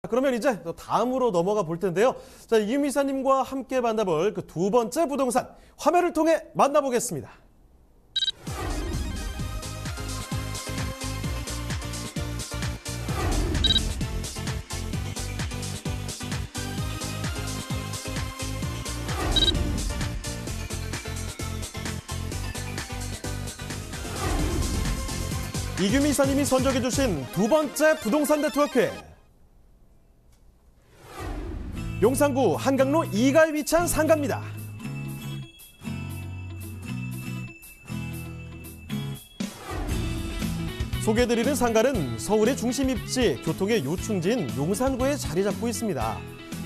그러면 이제 또 다음으로 넘어가 볼 텐데요. 자, 이김 이사님과 함께 만나볼 그 두 번째 부동산 화면을 통해 만나보겠습니다. 이김 이사님이 선정해 주신 두 번째 부동산 네트워크. 용산구 한강로 2가에 위치한 상가입니다. 소개해드리는 상가는 서울의 중심 입지, 교통의 요충지인 용산구에 자리 잡고 있습니다.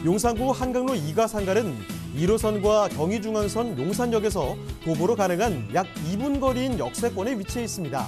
용산구 한강로 2가 상가는 1호선과 경의중앙선 용산역에서 도보로 가능한 약 2분 거리인 역세권에 위치해 있습니다.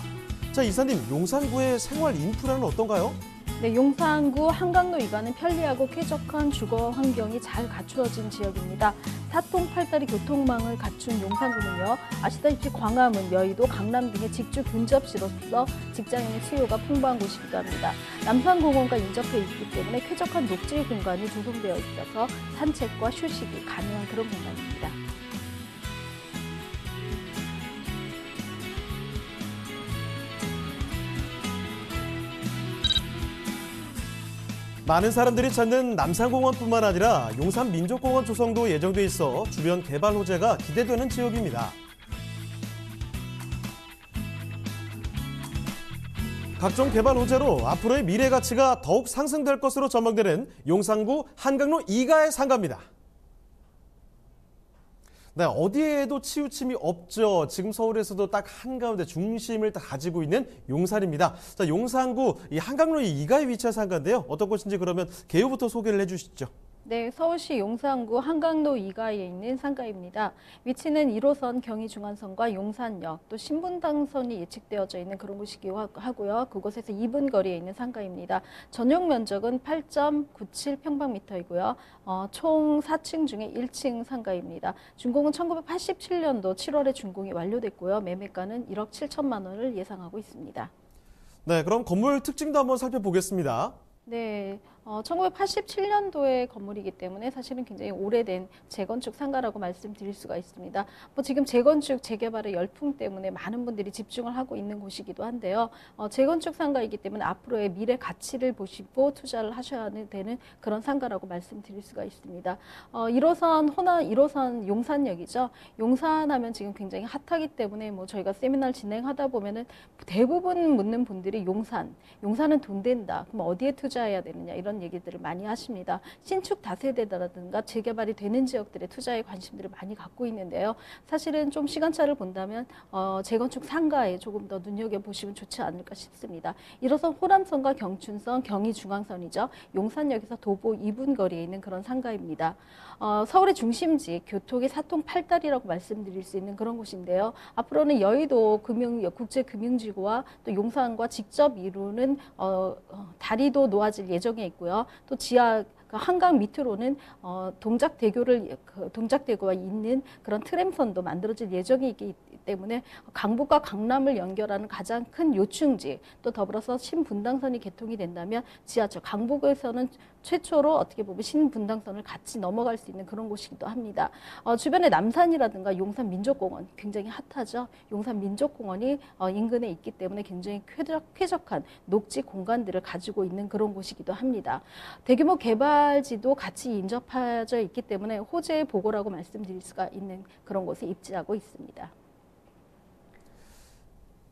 자, 이사님, 용산구의 생활 인프라는 어떤가요? 네, 용산구 한강로 2가는 편리하고 쾌적한 주거 환경이 잘 갖추어진 지역입니다. 사통팔다리 교통망을 갖춘 용산구는요, 아시다시피 광화문, 여의도, 강남 등의 직주 근접지로서 직장인의 수요가 풍부한 곳이기도 합니다. 남산공원과 인접해 있기 때문에 쾌적한 녹지 공간이 조성되어 있어서 산책과 휴식이 가능한 그런 공간입니다. 많은 사람들이 찾는 남산공원뿐만 아니라 용산민족공원 조성도 예정돼 있어 주변 개발 호재가 기대되는 지역입니다. 각종 개발 호재로 앞으로의 미래 가치가 더욱 상승될 것으로 전망되는 용산구 한강로 2가의 상가입니다. 네, 어디에도 치우침이 없죠. 지금 서울에서도 딱 한가운데 중심을 딱 가지고 있는 용산입니다. 자, 용산구 이 한강로 2가에 위치한 상가인데요. 어떤 곳인지 그러면 개요부터 소개를 해주시죠. 네, 서울시 용산구 한강로 2가에 있는 상가입니다. 위치는 1호선 경의중앙선과 용산역, 또 신분당선이 예측되어져 있는 그런 곳이기도 하고요. 그곳에서 2분 거리에 있는 상가입니다. 전용 면적은 8.97평방미터이고요. 총 4층 중에 1층 상가입니다. 준공은 1987년도 7월에 준공이 완료됐고요. 매매가는 1억 7천만 원을 예상하고 있습니다. 네, 그럼 건물 특징도 한번 살펴보겠습니다. 네, 1987년도의 건물이기 때문에 사실은 굉장히 오래된 재건축 상가라고 말씀드릴 수가 있습니다. 지금 재건축, 재개발의 열풍 때문에 많은 분들이 집중을 하고 있는 곳이기도 한데요. 재건축 상가이기 때문에 앞으로의 미래 가치를 보시고 투자를 하셔야 되는 그런 상가라고 말씀드릴 수가 있습니다. 1호선 용산역이죠. 용산하면 지금 굉장히 핫하기 때문에 저희가 세미나를 진행하다 보면은 대부분 묻는 분들이 용산은 돈 된다. 그럼 어디에 투자해야 되느냐 이런 얘기들을 많이 하십니다. 신축 다세대라든가 재개발이 되는 지역들의 투자에 관심들을 많이 갖고 있는데요. 사실은 좀 시간차를 본다면 재건축 상가에 조금 더 눈여겨보시면 좋지 않을까 싶습니다. 1호선 호남선과 경춘선, 경의중앙선이죠. 용산역에서 도보 2분 거리에 있는 그런 상가입니다. 서울의 중심지, 교통의 사통팔다리라고 말씀드릴 수 있는 그런 곳인데요. 앞으로는 여의도 국제금융지구와 또 용산과 직접 이루는 다리도 놓아질 예정에 있고요. 또 지하 한강 밑으로는 동작대교와 있는 그런 트램선도 만들어질 예정이 있기 때문에 강북과 강남을 연결하는 가장 큰 요충지, 또 더불어서 신분당선이 개통이 된다면 지하철 강북에서는 최초로 어떻게 보면 신분당선을 같이 넘어갈 수 있는 그런 곳이기도 합니다. 주변에 남산이라든가 용산민족공원 굉장히 핫하죠. 용산민족공원이 인근에 있기 때문에 굉장히 쾌적한 녹지 공간들을 가지고 있는 그런 곳이기도 합니다. 대규모 개발지도 같이 인접해져 있기 때문에 호재의 보고라고 말씀드릴 수가 있는 그런 곳에 입지하고 있습니다.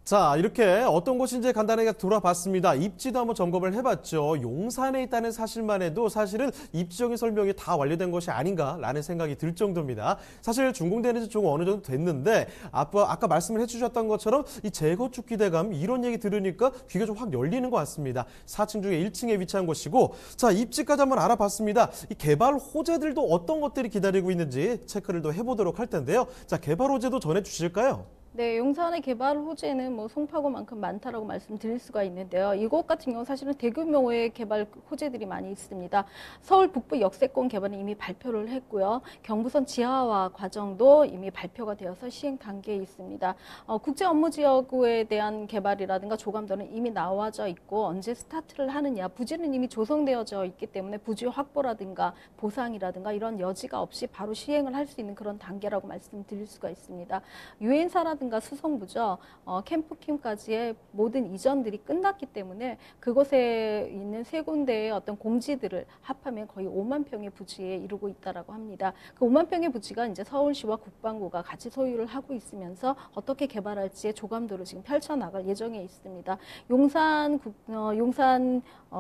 자, 이렇게 어떤 곳인지 간단하게 돌아봤습니다. 입지도 한번 점검을 해봤죠. 용산에 있다는 사실만 해도 사실은 입지적인 설명이 다 완료된 것이 아닌가라는 생각이 들 정도입니다. 사실 준공되는 지 좀 어느 정도 됐는데 아까 말씀을 해주셨던 것처럼 이 재건축 기대감 이런 얘기 들으니까 귀가 좀 확 열리는 것 같습니다. 4층 중에 1층에 위치한 곳이고, 자, 입지까지 한번 알아봤습니다. 이 개발 호재들도 어떤 것들이 기다리고 있는지 체크를 또 해보도록 할 텐데요. 자, 개발 호재도 전해주실까요? 네, 용산의 개발 호재는 뭐 송파구만큼 많다라고 말씀드릴 수가 있는데요. 이곳 같은 경우 사실은 대규모의 개발 호재들이 많이 있습니다. 서울 북부 역세권 개발은 이미 발표를 했고요. 경부선 지하화 과정도 이미 발표가 되어서 시행 단계에 있습니다. 국제 업무 지역구에 대한 개발이라든가 조감도는 이미 나와져 있고 언제 스타트를 하느냐, 부지는 이미 조성되어져 있기 때문에 부지 확보라든가 보상이라든가 이런 여지가 없이 바로 시행을 할 수 있는 그런 단계라고 말씀드릴 수가 있습니다. 유엔사라든가 수성구죠. 캠프킴까지의 모든 이전들이 끝났기 때문에 그곳에 있는 세 군데의 어떤 공지들을 합하면 거의 5만 평의 부지에 이르고 있다라고 합니다. 그 5만 평의 부지가 이제 서울시와 국방부가 같이 소유를 하고 있으면서 어떻게 개발할지의 조감도를 지금 펼쳐나갈 예정에 있습니다. 용산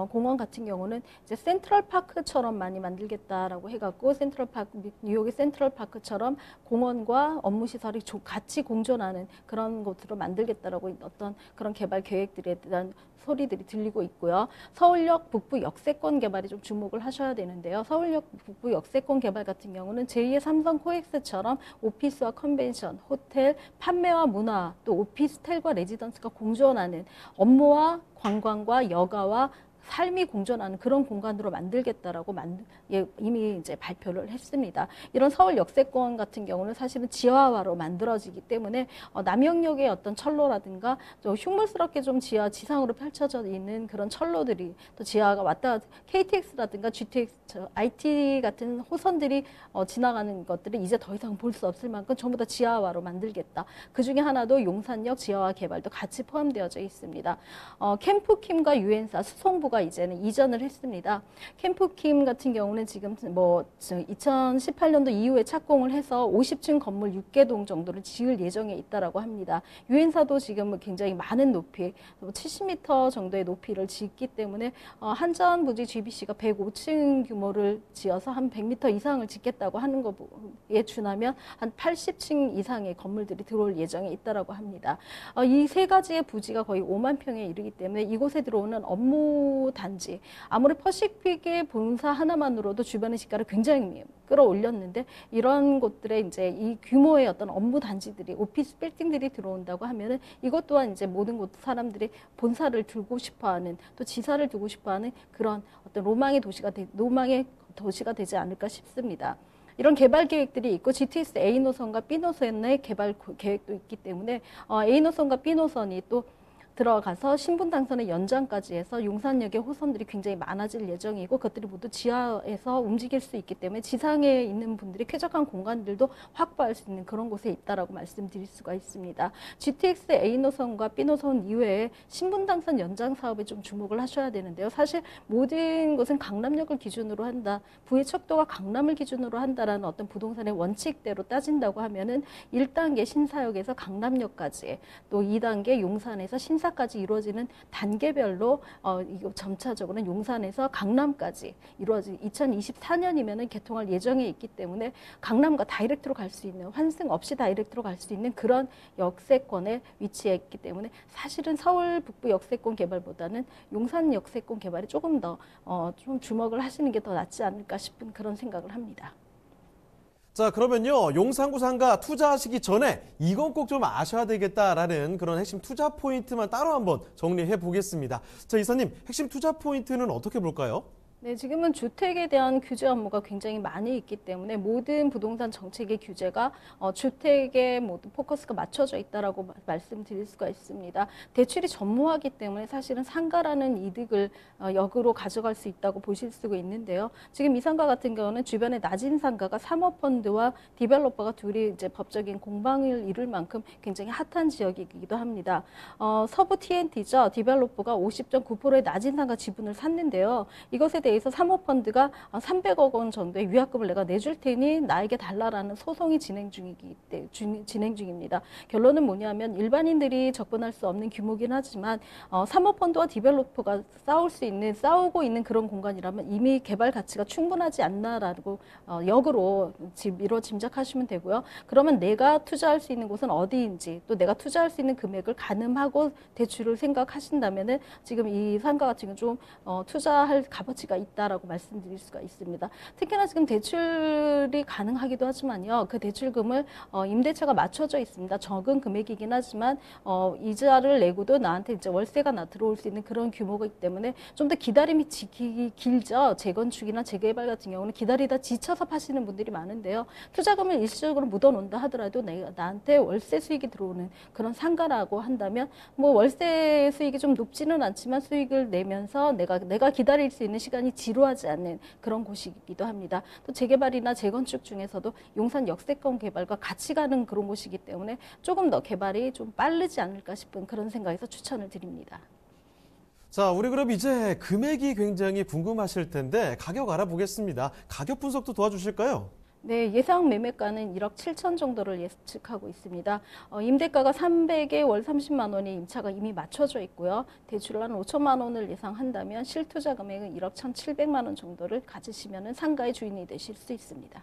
공원 같은 경우는 이제 센트럴파크처럼 많이 만들겠다라고 해갖고 뉴욕의 센트럴파크처럼 공원과 업무 시설이 같이 공존하는 그런 곳으로 만들겠다라고 어떤 그런 개발 계획들에 대한 소리들이 들리고 있고요. 서울역 북부 역세권 개발에 좀 주목을 하셔야 되는데요. 서울역 북부 역세권 개발 같은 경우는 제2의 삼성 코엑스처럼 오피스와 컨벤션, 호텔, 판매와 문화, 또 오피스텔과 레지던스가 공존하는 업무와 관광과 여가와 삶이 공존하는 그런 공간으로 만들겠다라고 이미 이제 발표를 했습니다. 이런 서울 역세권 같은 경우는 사실은 지하화로 만들어지기 때문에 남영역의 어떤 철로라든가 좀 흉물스럽게 좀 지상으로 펼쳐져 있는 그런 철로들이 또 지하가 왔다 KTX라든가 GTX, IT 같은 호선들이 지나가는 것들을 이제 더 이상 볼 수 없을 만큼 전부 다 지하화로 만들겠다. 그 중에 하나도 용산역 지하화 개발도 같이 포함되어져 있습니다. 캠프킴과 유엔사, 수송부가 이제는 이전을 했습니다. 캠프킴 같은 경우는 지금 2018년도 이후에 착공을 해서 50층 건물 6개동 정도를 지을 예정에 있다라고 합니다. 유엔사도 지금 굉장히 많은 높이, 70m 정도의 높이를 짓기 때문에 한전부지 GBC가 105층 규모를 지어서 한 100m 이상을 짓겠다고 하는 것에 준하면 한 80층 이상의 건물들이 들어올 예정에 있다라고 합니다. 이 세 가지의 부지가 거의 5만 평에 이르기 때문에 이곳에 들어오는 업무 단지, 아무리 퍼시픽의 본사 하나만으로도 주변의 시가를 굉장히 끌어올렸는데 이런 곳들에 이제 이 규모의 어떤 업무 단지들이 오피스 빌딩들이 들어온다고 하면은 이것 또한 이제 모든 곳 사람들이 본사를 두고 싶어하는 또 지사를 두고 싶어하는 그런 어떤 로망의 도시가 되지 않을까 싶습니다. 이런 개발 계획들이 있고 GTX A 노선과 B 노선의 개발 계획도 있기 때문에 A 노선과 B 노선이 또 들어가서 신분 당선의 연장까지 해서 용산역의 호선들이 굉장히 많아질 예정이고 그것들이 모두 지하에서 움직일 수 있기 때문에 지상에 있는 분들이 쾌적한 공간들도 확보할 수 있는 그런 곳에 있다라고 말씀드릴 수가 있습니다. GTX A 노선과 B 노선 이외에 신분 당선 연장 사업에 좀 주목을 하셔야 되는데요. 사실 모든 것은 강남역을 기준으로 한다. 부의 척도가 강남을 기준으로 한다라는 어떤 부동산의 원칙대로 따진다고 하면은 1단계 신사역에서 강남역까지 또 2단계 용산에서 신사까지 이루어지는 단계별로 이거 점차적으로는 용산에서 강남까지 이루어진 2024년이면은 개통할 예정에 있기 때문에 강남과 다이렉트로 갈 수 있는 환승 없이 다이렉트로 갈 수 있는 그런 역세권에 위치해 있기 때문에 사실은 서울 북부 역세권 개발보다는 용산 역세권 개발에 조금 더 좀 주목을 하시는 게 더 낫지 않을까 싶은 그런 생각을 합니다. 자, 그러면요. 용산구 상가 투자하시기 전에 이건 꼭 좀 아셔야 되겠다라는 그런 핵심 투자 포인트만 따로 한번 정리해 보겠습니다. 자, 이사님, 핵심 투자 포인트는 어떻게 볼까요? 네, 지금은 주택에 대한 규제 업무가 굉장히 많이 있기 때문에 모든 부동산 정책의 규제가 주택에 모두 포커스가 맞춰져 있다라고 말씀드릴 수가 있습니다. 대출이 전무하기 때문에 사실은 상가라는 이득을 역으로 가져갈 수 있다고 보실 수가 있는데요. 지금 이 상가 같은 경우는 주변에 낮은 상가가 사모펀드와 디벨로퍼가 둘이 이제 법적인 공방을 이룰 만큼 굉장히 핫한 지역이기도 합니다. 서부 TNT죠. 디벨로퍼가 50.9%의 낮은 상가 지분을 샀는데요. 이것에 대해서 사모펀드가 300억 원 정도의 위약금을 내가 내줄 테니 나에게 달라라는 소송이 진행 중입니다. 결론은 뭐냐면 일반인들이 접근할 수 없는 규모긴 하지만 사모펀드와 디벨로퍼가 싸우고 있는 그런 공간이라면 이미 개발 가치가 충분하지 않나라고 역으로 짐작하시면 되고요. 그러면 내가 투자할 수 있는 곳은 어디인지 또 내가 투자할 수 있는 금액을 가늠하고 대출을 생각하신다면은 지금 이 상가 같은 경우 좀 투자할 값어치가 있다라고 말씀드릴 수가 있습니다. 특히나 지금 대출이 가능하기도 하지만요. 그 대출금을 임대차가 맞춰져 있습니다. 적은 금액이긴 하지만 이자를 내고도 나한테 이제 월세가 들어올 수 있는 그런 규모이기 때문에 좀 더 기다림이 길죠. 재건축이나 재개발 같은 경우는 기다리다 지쳐서 파시는 분들이 많은데요. 투자금을 일시적으로 묻어놓는다 하더라도 나한테 월세 수익이 들어오는 그런 상가라고 한다면 뭐 월세 수익이 좀 높지는 않지만 수익을 내면서 내가 기다릴 수 있는 시간이 지루하지 않는 그런 곳이기도 합니다. 또 재개발이나 재건축 중에서도 용산 역세권 개발과 같이 가는 그런 곳이기 때문에 조금 더 개발이 좀 빠르지 않을까 싶은 그런 생각에서 추천을 드립니다. 자, 우리 그럼 이제 금액이 굉장히 궁금하실 텐데 가격 알아보겠습니다. 가격 분석도 도와주실까요? 네, 예상 매매가는 1억 7천 정도를 예측하고 있습니다. 임대가가 300에 월 30만 원의 임차가 이미 맞춰져 있고요. 대출을 한 5천만 원을 예상한다면 실투자 금액은 1억 1,700만 원 정도를 가지시면 상가의 주인이 되실 수 있습니다.